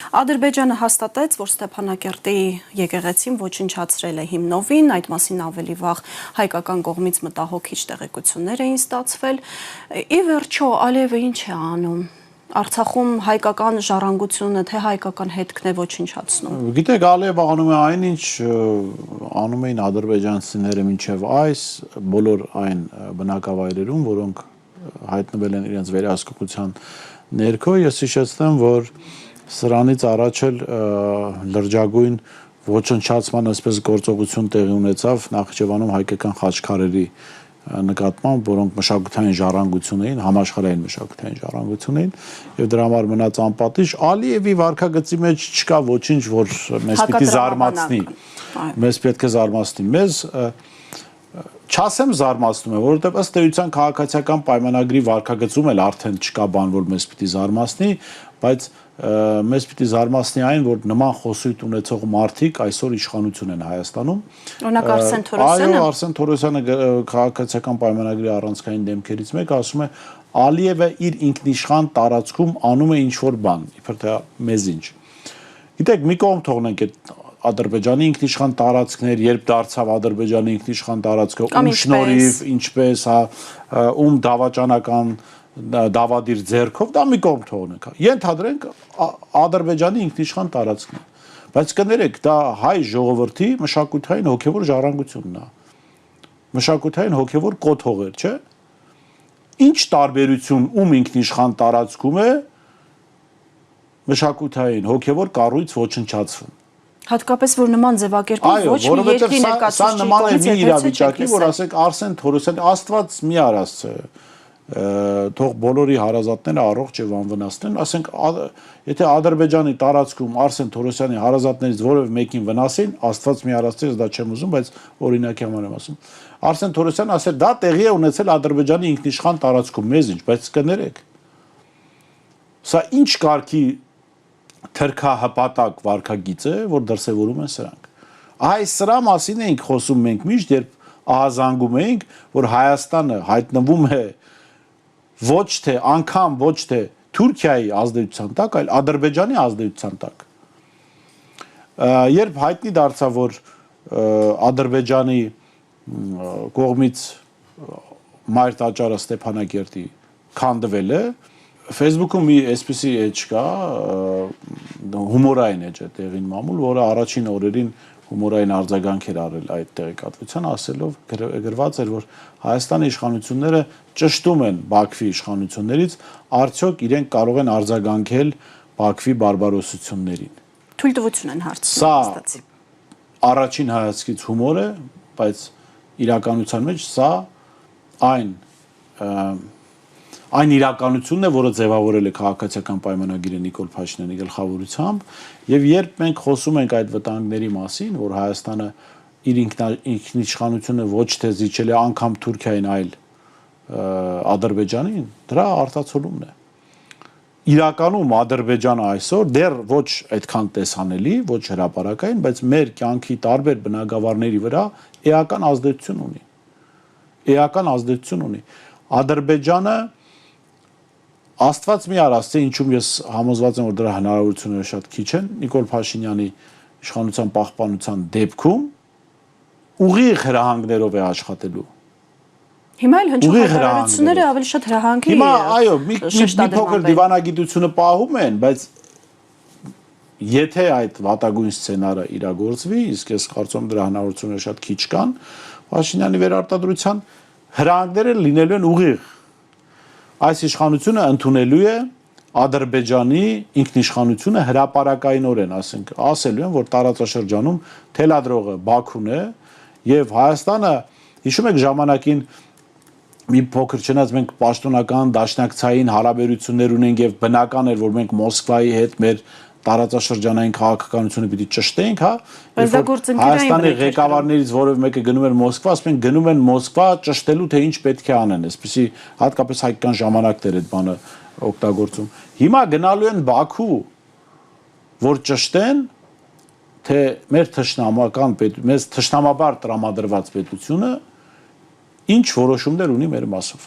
Ադրբեջանը հաստատեց, որ Ստեփանակերտի եկեղեցին ոչնչացրել է հիմնովին, այդ մասին ավելի վաղ հայկական կողմից մտահոգիչ տեղեկություններ էին ստացվել։ Ի վերջո Ալիևը ինչ է անում։ Արցախում հայկական ժառանգությունը, թե հայկական հետքն է ոչնչացնում։ Գիտեք, Ալիևը անում է այն, ինչ անում էին ադրբեջանցիները մինչև այս բոլոր այն բնակավայրերում, որոնք հայտնվել են իրենց վերահսկողության ներքո, ես հիշեցնեմ, որ սրանից առաջ էլ լրջագույն ոչնչացման այսպես գործողություն տեղի ունեցավ Նախիջևանում հայկական խաչքարերի նկատմամբ, որոնք մշակութային ժառանգություն էին, համաշխարհային մշակութային ժառանգություն էին, եւ դրա համար մնաց անպատիժ։ Ալիևի վարքագծի մեջ չկա ոչինչ, որ մեզ պիտի զարմացնի։ Մեզ պետք է զարմացնի։ Մեզ չասեմ զարմացնում է, որովհետև ըստ էության քաղաքացիական պայմանագրի վարքագծում էլ արդեն չկա բան, որ մեզ պիտի զարմացնի, բայց մեզ պիտի զարմացնի այն, որ նման խոսույթ ունեցող մարդիկ այսօր իշխանություն են Հայաստանում։ Օրինակ Արսեն Թորոսյանը։ Այո, Արսեն Թորոսյանը քաղաքացիական պայմանագրի առանցքային դեմքերից մեկը ասում է, Ալիևը իր ինքնիշխան տարածքում անում է ինչ-որ բան, իբր թե մեզ ինչ։ Գիտեք, մի կողմ թողնենք այդ Ադրբեջանի ինքնիշխան տարածքներ, երբ դարձավ Ադրբեջանի ինքնիշխան տարածքը, ում շնորհիվ, ինչպես, ում դավաճանական դավադիր ձեռքով, դա մի կողմ թողնենք։ Ենթադրենք Ադրբեջանի ինքնիշխան տարածքն է, բայց կներեք, դա հայ ժողովրդի մշակութային հոգևոր ժառանգությունն է։ Մշակութային հոգևոր կոթողեր, չէ՞։ Ինչ տարբերություն ում ինքնիշխան տարածքում է մշակութային հոգևոր կառույց ոչնչացվում։ Հատկապես որ նման ձևակերպում ոչ մի երկրի ներկայացուցիչի կողմից մի իրավիճակի, որ ասենք Արսեն Թորոսյանը Աստված մի արածը, թող բոլորի հարազատները առողջ եւ անվնասնեն, ասենք եթե Ադրբեջանի տարածքում Արսեն Թորոսյանի հարազատներից որևէ մեկին վնասին, Աստված մի արածը, դա չեմ ուզում, բայց օրինակի համար եմ ասում։ Արսեն Թորոսյանը ասել դա տեղի է ունեցել Ադրբեջանի ինքնիշխան տարածքում, մեզ ինչ, բայց կներեք։ Սա ինչ կարգի թրքահպատակ վարքագիծ է, որ դրսևորում են սրանք։ Այս սրա մասին ենք խոսում մենք միշտ, երբ ահազանգում ենք, որ Հայաստանը հայտնվում է ոչ թե անգամ ոչ թե Թուրքիայի ազդեցության տակ, այլ Ադրբեջանի ազդեցության տակ։ Երբ հայտնի դարձավ, որ Ադրբեջանի կողմից մայր տաճարը Ստեփանակերտի քանդվել է, Facebook-ում մի այսպիսի էջ կա, հումորային էջ է տեղին մամուլ, որը առաջին օրերին հումորային արձագանք էր արել այդ տեղեկատվության, ասելով գրված էր, որ Հայաստանի իշխանությունները ճշտում են Բաքվի իշխանություններից, արդյոք իրենք կարող են արձագանքել Բաքվի բարբարոսություններին։ Թույլտվություն են հարցնում։ Սա առաջին հայացքից հումոր է, բայց իրականության մեջ սա այն իրականությունն է, որը ձևավորել է քաղաքացիական պայմանագիրը Նիկոլ Փաշինյանի գլխավորությամբ, եւ երբ մենք խոսում ենք այդ վտանգների մասին, որ Հայաստանը իր ինքնիշխանությունը ոչ թե զիջել է անգամ Թուրքիային, այլ Ադրբեջանին, դրա արտացոլումն է։ Իրականում Ադրբեջանը այսօր դեռ ոչ այդքան տեսանելի, ոչ հրապարակային, բայց մեր կյանքի տարբեր բնակավարների վրա էական ազդեցություն ունի։ Էական ազդեցություն ունի։ Ադրբեջանը Աստված մի արած, ինչում ես համոզված եմ, որ դրա հնարավորությունները շատ քիչ են, Նիկոլ Փաշինյանի իշխանության պահպանության դեպքում ուղիղ հրահանգներով է աշխատելու։ Հիմա էլ հնչող հայտարարությունները ավելի շատ հրահանգի։ Հիմա այո, մի փոքր դիվանագիտությունը պահում են, բայց եթե այդ վատագույն սցենարը իրագործվի, իսկ ես կարծում եմ դրա հնարավորությունները շատ քիչ կան, Փաշինյանի վերարտադրության հրահանգները լինելու են ուղիղ։ Այս իշխանությունը ընդունելու է Ադրբեջանի ինքնիշխանությունը հրապարակայինորեն, ասենք, ասելու են, որ տարածաշրջանում թելադրողը Բաքուն է եւ Հայաստանը, հիշում եք ժամանակին մի փոքր չնայած մենք պաշտոնական դաշնակցային հարաբերություններ ունենք եւ բնական էր, որ մենք Մոսկվայի հետ մեր տարածաշրջանային քաղաքականությունը պիտի ճշտենք, հա։ Հայաստանի ղեկավարներից որևէ մեկը գնում էր Մոսկվա, ասում են գնում են Մոսկվա ճշտելու թե ինչ պետք է անեն, այսպեսի հատկապես հայկական ժամանակներ այդ բանը օգտագործում։ Հիմա գնալու են Բաքու, որ ճշտեն, թե մեր մեզ թշնամաբար տրամադրված պետությունը ինչ որոշումներ ունի մեր մասով։